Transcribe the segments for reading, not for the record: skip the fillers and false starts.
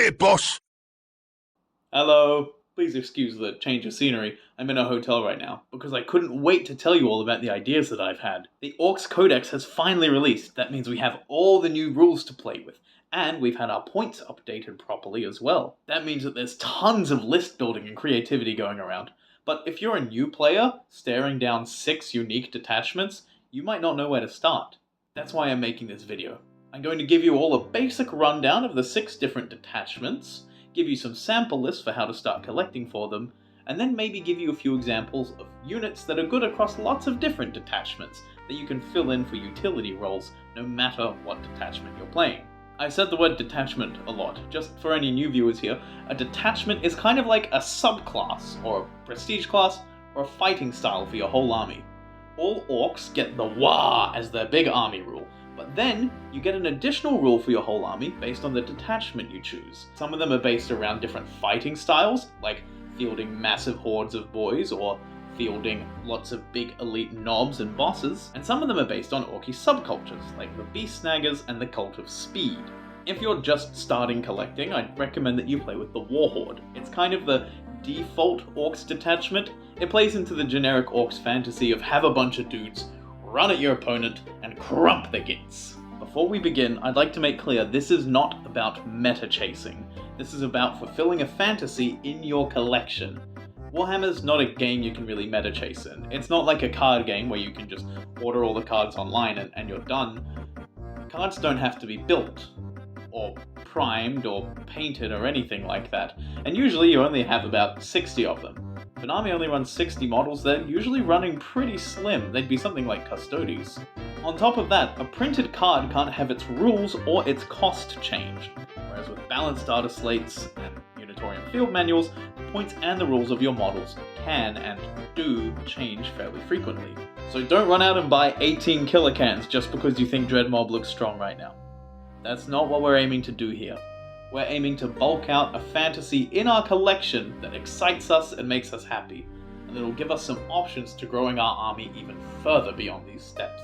here, boss! Hello. Please excuse the change of scenery. I'm in a hotel right now, because I couldn't wait to tell you all about the ideas that I've had. The Orks Codex has finally released. That means we have all the new rules to play with. And we've had our points updated properly as well. That means that there's tons of list building and creativity going around. But if you're a new player, staring down 6 unique detachments, you might not know where to start. That's why I'm making this video. I'm going to give you all a basic rundown of the 6 different detachments, give you some sample lists for how to start collecting for them, and then maybe give you a few examples of units that are good across lots of different detachments that you can fill in for utility roles no matter what detachment you're playing. I said the word detachment a lot. Just for any new viewers here, a detachment is kind of like a subclass, or a prestige class, or a fighting style for your whole army. All orcs get the Waaagh as their big army rule, but then you get an additional rule for your whole army based on the detachment you choose. Some of them are based around different fighting styles, like fielding massive hordes of boys, or fielding lots of big elite knobs and bosses, and some of them are based on orky subcultures, like the beast snaggers and the cult of speed. If you're just starting collecting, I'd recommend that you play with the warhorde. It's kind of the default orcs detachment. It plays into the generic orcs fantasy of have a bunch of dudes, run at your opponent, and crump the gits. Before we begin, I'd like to make clear this is not about meta chasing. This is about fulfilling a fantasy in your collection. Warhammer's not a game you can really meta chase in. It's not like a card game where you can just order all the cards online and you're done. Cards don't have to be built, or primed, or painted, or anything like that. And usually you only have about 60 of them. If an army only runs 60 models, they're usually running pretty slim. They'd be something like Custodes. On top of that, a printed card can't have its rules or its cost change. Whereas with balanced data slates and Unitorium field manuals, the points and the rules of your models can and do change fairly frequently. So don't run out and buy 18 killer cans just because you think Dreadmob looks strong right now. That's not what we're aiming to do here. We're aiming to bulk out a fantasy in our collection that excites us and makes us happy, and that'll give us some options to growing our army even further beyond these steps.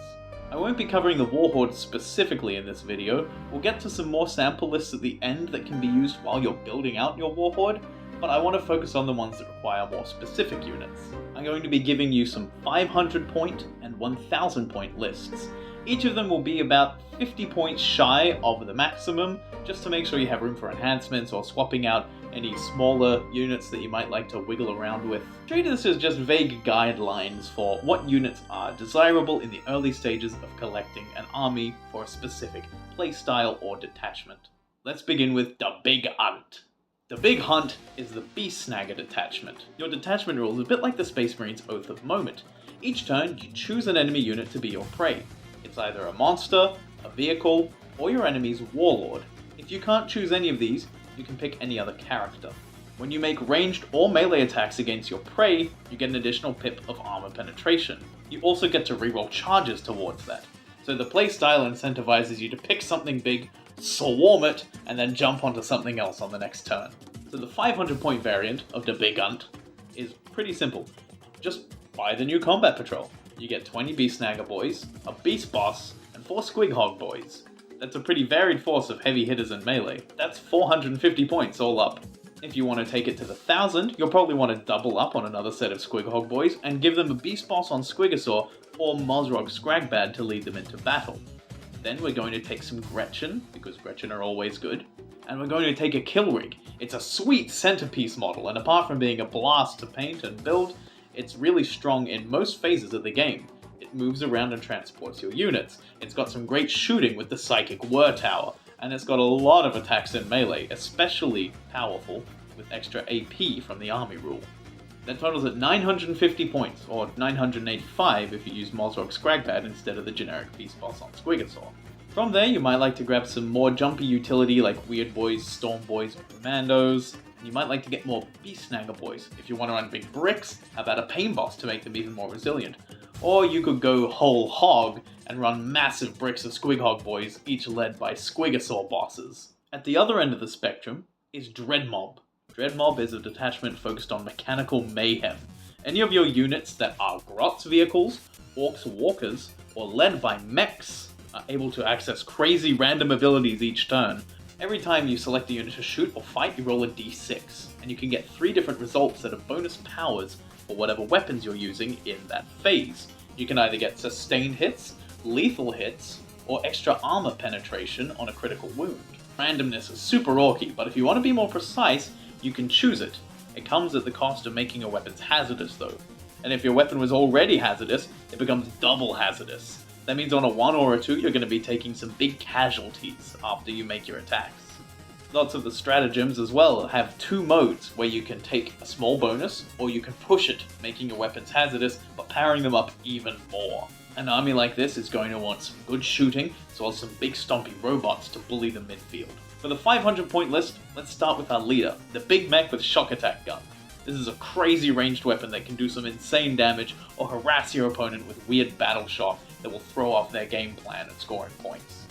I won't be covering the warhorde specifically in this video. We'll get to some more sample lists at the end that can be used while you're building out your warhorde, but I want to focus on the ones that require more specific units. I'm going to be giving you some 500 point and 1000 point lists. Each of them will be about 50 points shy of the maximum, just to make sure you have room for enhancements or swapping out any smaller units that you might like to wiggle around with. Treat this as just vague guidelines for what units are desirable in the early stages of collecting an army for a specific playstyle or detachment. Let's begin with the Big Hunt. The Big Hunt is the Beast Snagger detachment. Your detachment rule is a bit like the Space Marine's Oath of Moment. Each turn, you choose an enemy unit to be your prey. It's either a monster, a vehicle, or your enemy's warlord. If you can't choose any of these, you can pick any other character. When you make ranged or melee attacks against your prey, you get an additional pip of armor penetration. You also get to reroll charges towards that. So the playstyle incentivizes you to pick something big, swarm it, and then jump onto something else on the next turn. So the 500 point variant of the Big Hunt is pretty simple. Just buy the new combat patrol. You get 20 Beast Snagger boys, a Beast Boss, and 4 Squighog boys. That's a pretty varied force of heavy hitters and melee. That's 450 points all up. If you want to take it to the 1000, you'll probably want to double up on another set of Squighog boys and give them a Beast Boss on Squigosaur or Mozrog Scragbad to lead them into battle. Then we're going to take some Gretchen, because Gretchen are always good, and we're going to take a Killrig. It's a sweet centerpiece model, and apart from being a blast to paint and build, it's really strong in most phases of the game. It moves around and transports your units. It's got some great shooting with the Psychic Whir Tower, and it's got a lot of attacks in melee, especially powerful, with extra AP from the army rule. That totals at 950 points, or 985 if you use Mozrog Scragbad instead of the generic Beast Boss on Squigosaur. From there, you might like to grab some more jumpy utility like Weird Boys, Storm Boys, or Commandos. And you might like to get more Beast Snagger boys. If you want to run big bricks, how about a Pain Boss to make them even more resilient? Or you could go whole hog and run massive bricks of Squighog boys, each led by Squigosaur bosses. At the other end of the spectrum is Dreadmob. Dreadmob is a detachment focused on mechanical mayhem. Any of your units that are Grotz vehicles, Orks walkers, or led by mechs are able to access crazy random abilities each turn, Every time you select a unit to shoot or fight, you roll a d6, and you can get 3 different results that are bonus powers for whatever weapons you're using in that phase. You can either get sustained hits, lethal hits, or extra armor penetration on a critical wound. Randomness is super orky, but if you want to be more precise, you can choose it. It comes at the cost of making your weapons hazardous though. And if your weapon was already hazardous, it becomes double hazardous. That means on a 1 or a 2, you're going to be taking some big casualties after you make your attacks. Lots of the stratagems as well have 2 modes, where you can take a small bonus, or you can push it, making your weapons hazardous, but powering them up even more. An army like this is going to want some good shooting, as well as some big stompy robots to bully the midfield. For the 500 point list, let's start with our leader, the big mech with shock attack gun. This is a crazy ranged weapon that can do some insane damage or harass your opponent with weird battle shock that will throw off their game plan and scoring points.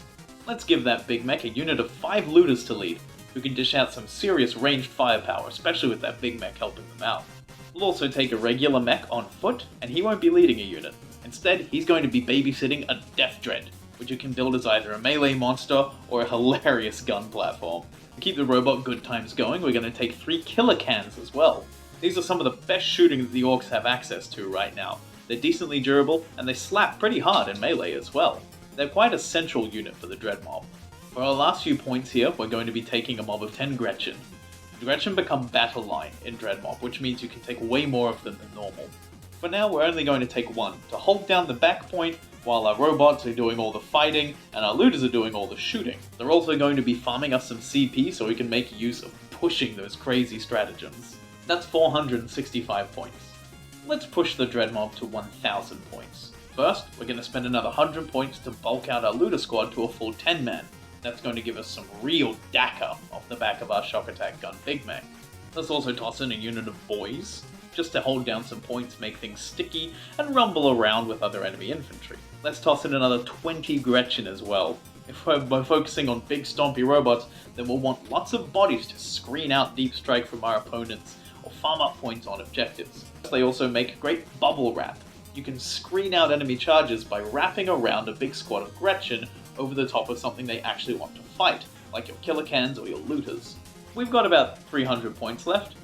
Let's give that big mech a unit of 5 looters to lead, who can dish out some serious ranged firepower, especially with that big mech helping them out. We'll also take a regular mech on foot, and he won't be leading a unit. Instead, he's going to be babysitting a Death Dread, which you can build as either a melee monster or a hilarious gun platform. To keep the robot good times going, we're going to take 3 killer cans as well. These are some of the best shooting that the Orks have access to right now. They're decently durable, and they slap pretty hard in melee as well. They're quite a central unit for the Dread mob. For our last few points here, we're going to be taking a mob of 10 Gretchen. Gretchen become battle line in Dread mob, which means you can take way more of them than normal. For now, we're only going to take 1, to hold down the back point, while our robots are doing all the fighting, and our looters are doing all the shooting. They're also going to be farming us some CP so we can make use of pushing those crazy stratagems. That's 465 points. Let's push the Dread mob to 1000 points. First, we're going to spend another 100 points to bulk out our looter squad to a full 10-man. That's going to give us some real dakka off the back of our shock attack gun Big Mech. Let's also toss in a unit of Boyz, just to hold down some points, make things sticky, and rumble around with other enemy infantry. Let's toss in another 20 Gretchen as well. If we're focusing on big stompy robots, then we'll want lots of bodies to screen out deep strike from our opponents, or farm up points on objectives. They also make great bubble wrap. You can screen out enemy charges by wrapping around a big squad of Gretchen over the top of something they actually want to fight, like your killer cans or your looters. We've got about 300 points left,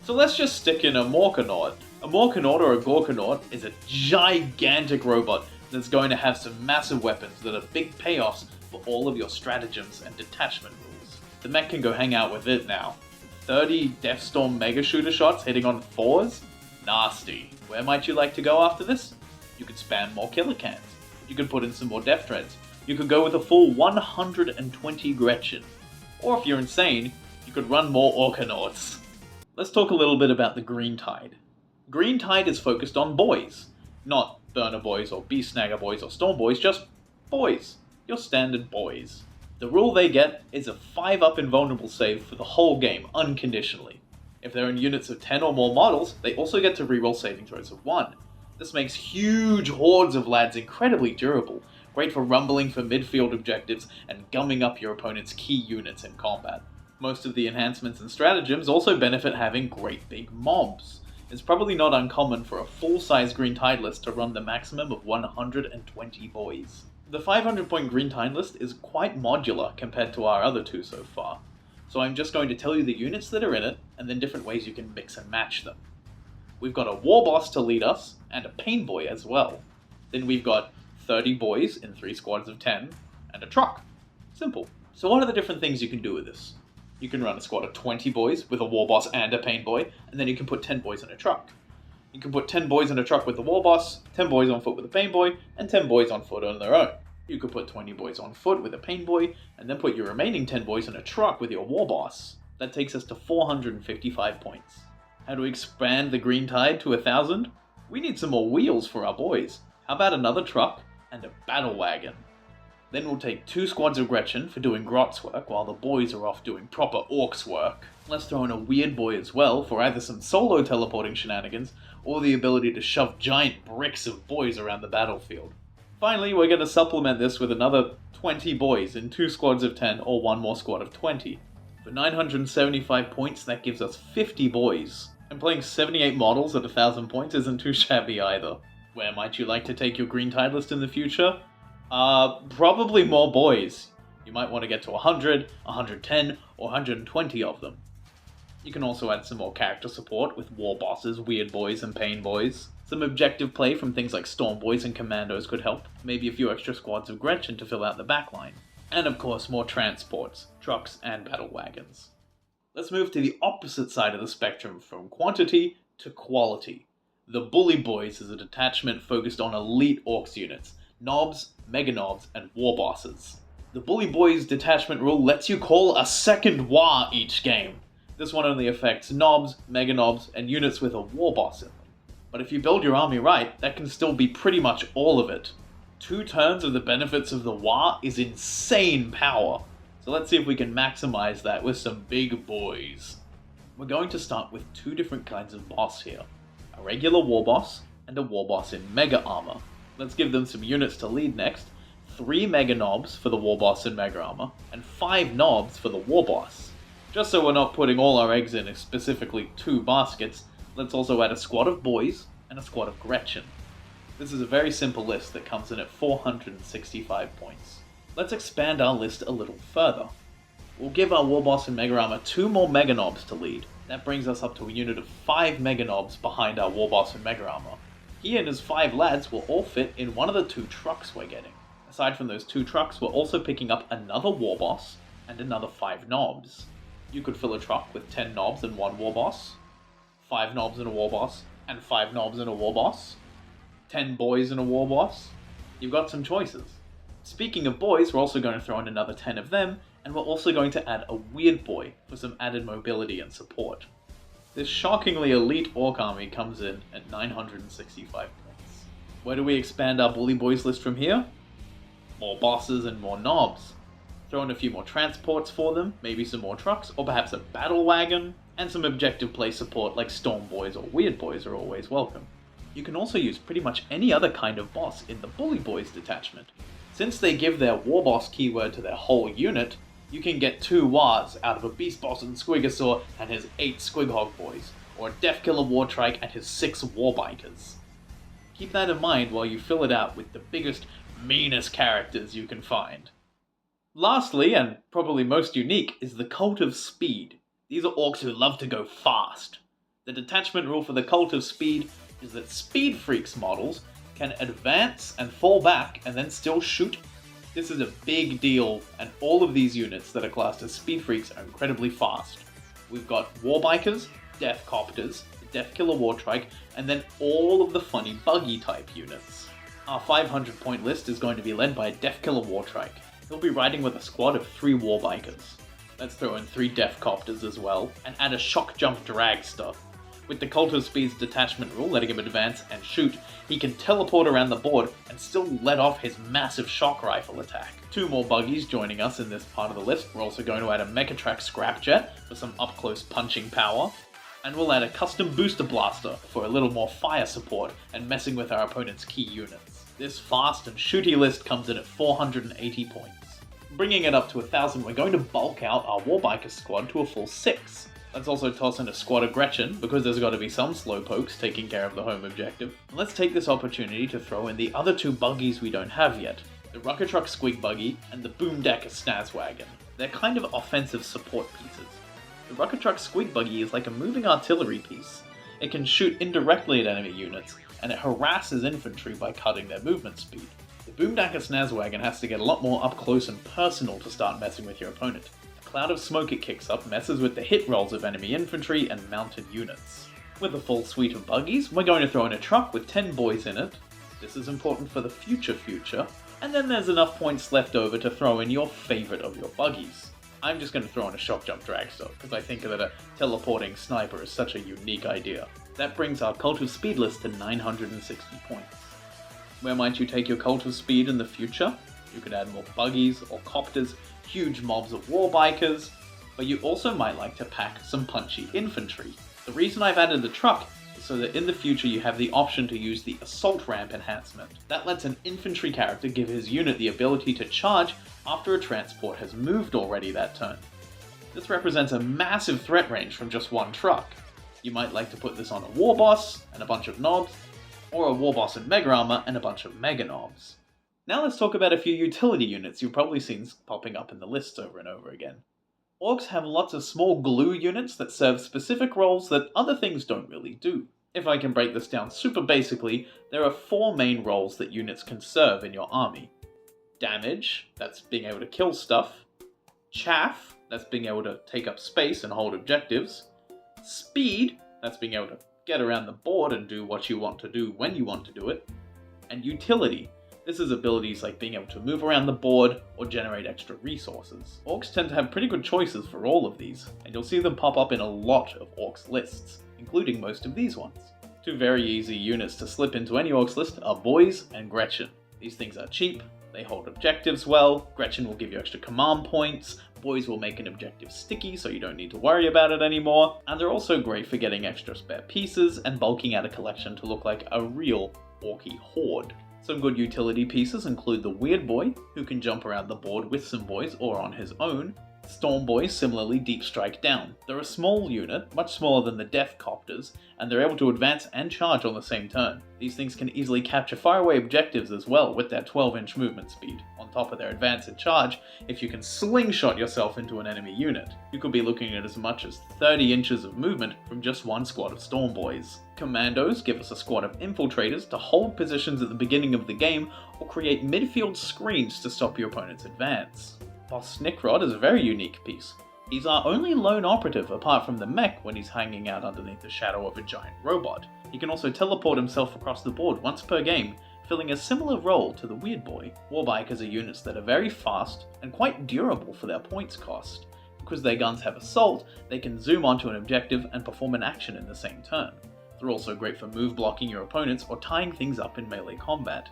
so let's just stick in a Morkanaut. A Morkanaut or a Gorkanaut is a gigantic robot that's going to have some massive weapons that are big payoffs for all of your stratagems and detachment rules. The mech can go hang out with it now. 30 Deathstorm Mega Shooter shots hitting on 4s? Nasty. Where might you like to go after this? You could spam more killer cans. You could put in some more Death Dreads. You could go with a full 120 Gretchen. Or if you're insane, you could run more Orkanauts. Let's talk a little bit about the Green Tide. Green Tide is focused on boys. Not Burner Boys or Beast Snagger Boys or Storm Boys, just boys. Your standard boys. The rule they get is a 5-up invulnerable save for the whole game, unconditionally. If they're in units of 10 or more models, they also get to reroll saving throws of 1. This makes huge hordes of lads incredibly durable, great for rumbling for midfield objectives and gumming up your opponent's key units in combat. Most of the enhancements and stratagems also benefit having great big mobs. It's probably not uncommon for a full-size Green Tide list to run the maximum of 120 boys. The 500 point Green Tide list is quite modular compared to our other 2 so far, so I'm just going to tell you the units that are in it, and then different ways you can mix and match them. We've got a War Boss to lead us, and a Pain Boy as well. Then we've got 30 boys in 3 squads of 10, and a truck. Simple. So what are the different things you can do with this? You can run a squad of 20 boys with a War Boss and a Pain Boy, and then you can put 10 boys in a truck. You can put 10 boys in a truck with the War Boss, 10 boys on foot with a Pain Boy, and 10 boys on foot on their own. You could put 20 boys on foot with a Pain Boy, and then put your remaining 10 boys in a truck with your War Boss. That takes us to 455 points. How to expand the Green Tide to 1,000? We need some more wheels for our boys. How about another truck and a battle wagon? Then we'll take 2 squads of Gretchen for doing Grot's work while the boys are off doing proper Orks work. Let's throw in a weird boy as well for either some solo teleporting shenanigans or the ability to shove giant bricks of boys around the battlefield. Finally, we're going to supplement this with another 20 boys in 2 squads of 10 or 1 more squad of 20. For 975 points, that gives us 50 boys. And playing 78 models at 1,000 points isn't too shabby either. Where might you like to take your Green Tide list in the future? Probably more boys. You might want to get to 100, 110, or 120 of them. You can also add some more character support with war bosses, weird boys, and pain boys. Some objective play from things like storm boys and commandos could help. Maybe a few extra squads of Gretchen to fill out the backline. And of course more transports, trucks, and battle wagons. Let's move to the opposite side of the spectrum from quantity to quality. The Bully Boys is a detachment focused on elite Orks units, knobs, mega knobs, and war bosses. The Bully Boys detachment rule lets you call a second Waaagh each game. This one only affects knobs, mega knobs, and units with a war boss in them. But if you build your army right, that can still be pretty much all of it. 2 turns of the benefits of the Waaagh is insane power, so let's see if we can maximize that with some big boys. We're going to start with 2 different kinds of boss here. A regular war boss, and a war boss in mega armor. Let's give them some units to lead next. 3 mega knobs for the war boss in mega armor, and 5 knobs for the war boss. Just so we're not putting all our eggs in specifically 2 baskets, let's also add a squad of Boyz and a squad of Gretchen. This is a very simple list that comes in at 465 points. Let's expand our list a little further. We'll give our war boss in mega armor 2 more mega knobs to lead. That brings us up to a unit of 5 mega knobs behind our war boss in mega armor. He and his 5 lads will all fit in one of the 2 trucks we're getting. Aside from those 2 trucks, we're also picking up another war boss and another 5 knobs. You could fill a truck with 10 knobs and 1 war boss, 5 knobs and a war boss, and 5 knobs and a war boss, 10 boys and a war boss. You've got some choices. Speaking of boys, we're also going to throw in another 10 of them, and we're also going to add a weird boy for some added mobility and support. This shockingly elite Ork army comes in at 965 points. Where do we expand our Bully Boys list from here? More bosses and more knobs. Throw in a few more transports for them, maybe some more trucks, or perhaps a battle wagon, and some objective play support like Storm Boys or Weird Boys are always welcome. You can also use pretty much any other kind of boss in the Bully Boys detachment. Since they give their war boss keyword to their whole unit, you can get 2 Waaghs out of a Beast Boss and Squigosaur and his 8 Squighog Boys, or a Deathkiller Wartrike and his 6 Warbikers. Keep that in mind while you fill it out with the biggest, meanest characters you can find. Lastly, and probably most unique, is the Cult of Speed. These are Orks who love to go fast. The detachment rule for the Cult of Speed is that Speed Freaks models can advance and fall back and then still shoot. This is a big deal, and all of these units that are classed as Speed Freaks are incredibly fast. We've got Warbikers, Deathcopters, the Deathkiller Wartrike, and then all of the funny buggy type units. Our 500 point list is going to be led by a Deathkiller Wartrike. He'll be riding with a squad of 3 Warbikers. Let's throw in 3 Deathcopters as well, and add a Shock Jump Dragster. With the Cult of Speed's detachment rule letting him advance and shoot, he can teleport around the board and still let off his massive shock rifle attack. 2 more buggies joining us in this part of the list. We're also going to add a Mechatrack Scrapjet for some up-close punching power, and we'll add a custom Booster Blaster for a little more fire support and messing with our opponent's key units. This fast and shooty list comes in at 480 points. Bringing it up to 1000, we're going to bulk out our Warbiker squad to a full 6. Let's also toss in a squad of Gretchen, because there's got to be some slowpokes taking care of the home objective. And let's take this opportunity to throw in the other 2 buggies we don't have yet, the Rucker Truck Squig Buggy and the Boomdecker Snazwagon. They're kind of offensive support pieces. The Rucker Truck Squig Buggy is like a moving artillery piece. It can shoot indirectly at enemy units, and it harasses infantry by cutting their movement speed. The Boomdecker Snazwagon has to get a lot more up close and personal to start messing with your opponent. The cloud of smoke it kicks up messes with the hit rolls of enemy infantry and mounted units. With a full suite of buggies, we're going to throw in a truck with 10 boys in it. This is important for the future, and then there's enough points left over to throw in your favourite of your buggies. I'm just going to throw in a Shock Jump Dragster, because I think that a teleporting sniper is such a unique idea. That brings our Cult of Speed list to 960 points. Where might you take your Cult of Speed in the future? You could add more buggies or copters, huge mobs of Warbikers, but you also might like to pack some punchy infantry. The reason I've added the truck is so that in the future you have the option to use the Assault Ramp enhancement. That lets an infantry character give his unit the ability to charge after a transport has moved already that turn. This represents a massive threat range from just one truck. You might like to put this on a war boss and a bunch of knobs, or a war boss in mega armor and a bunch of mega knobs. Now let's talk about a few utility units you've probably seen popping up in the lists over and over again. Orks have lots of small glue units that serve specific roles that other things don't really do. If I can break this down super basically, there are 4 main roles that units can serve in your army. Damage, that's being able to kill stuff. Chaff, that's being able to take up space and hold objectives. Speed, that's being able to get around the board and do what you want to do when you want to do it. And utility, this is abilities like being able to move around the board or generate extra resources. Orks tend to have pretty good choices for all of these, and you'll see them pop up in a lot of Orks lists, including most of these ones. 2 very easy units to slip into any Orks list are Boyz and Gretchen. These things are cheap, they hold objectives well, Gretchen will give you extra command points, Boyz will make an objective sticky so you don't need to worry about it anymore, and they're also great for getting extra spare pieces and bulking out a collection to look like a real Orky horde. Some good utility pieces include the Weird Boy, who can jump around the board with some boys or on his own. Storm Boys similarly deep strike down. They're a small unit, much smaller than the Death Copters, and they're able to advance and charge on the same turn. These things can easily capture faraway objectives as well with their 12-inch movement speed. On top of their advance and charge, if you can slingshot yourself into an enemy unit, you could be looking at as much as 30 inches of movement from just one squad of Storm Boys. Commandos give us a squad of infiltrators to hold positions at the beginning of the game or create midfield screens to stop your opponent's advance. Boss Snickrod is a very unique piece. He's our only lone operative apart from the mech when he's hanging out underneath the shadow of a giant robot. He can also teleport himself across the board once per game, filling a similar role to the Weird Boy. Warbikers are units that are very fast and quite durable for their points cost. Because their guns have assault, they can zoom onto an objective and perform an action in the same turn. They're also great for move blocking your opponents or tying things up in melee combat.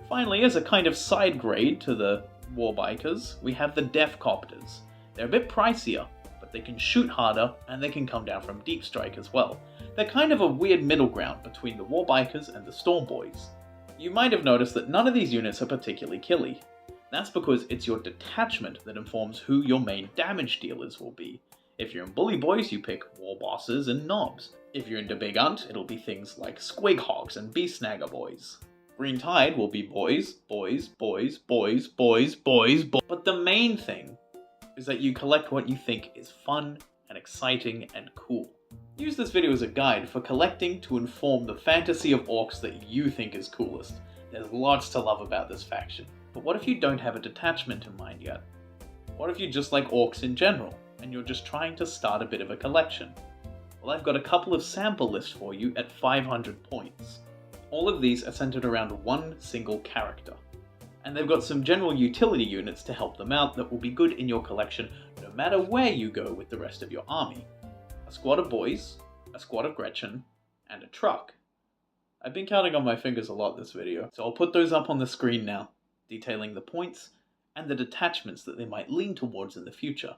Finally, as a kind of side grade to the Warbikers, we have the Death Copters. They're a bit pricier, but they can shoot harder and they can come down from deep strike as well. They're kind of a weird middle ground between the Warbikers and the Storm Boys. You might have noticed that none of these units are particularly killy. That's because it's your detachment that informs who your main damage dealers will be. If you're in Bully Boys, you pick War Bosses and Knobs. If you're into Big Hunt, it'll be things like Squig Hogs and Beast Snagger Boys. Green Tide will be boys, boys, boys, boys, boys, boys, boys. But the main thing is that you collect what you think is fun and exciting and cool. Use this video as a guide for collecting to inform the fantasy of Orks that you think is coolest. There's lots to love about this faction. But what if you don't have a detachment in mind yet? What if you just like Orks in general, and you're just trying to start a bit of a collection? Well, I've got a couple of sample lists for you at 500 points. All of these are centered around one single character, and they've got some general utility units to help them out that will be good in your collection no matter where you go with the rest of your army. A squad of Boyz, a squad of Gretchen, and a truck. I've been counting on my fingers a lot this video, so I'll put those up on the screen now, detailing the points and the detachments that they might lean towards in the future.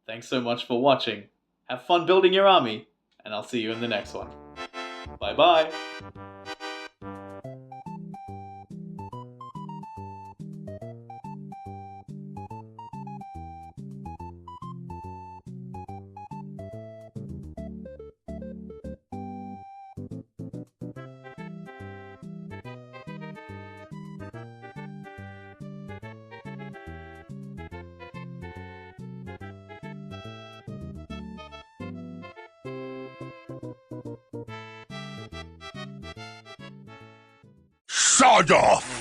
Thanks so much for watching, have fun building your army, and I'll see you in the next one. Bye bye! Sod off!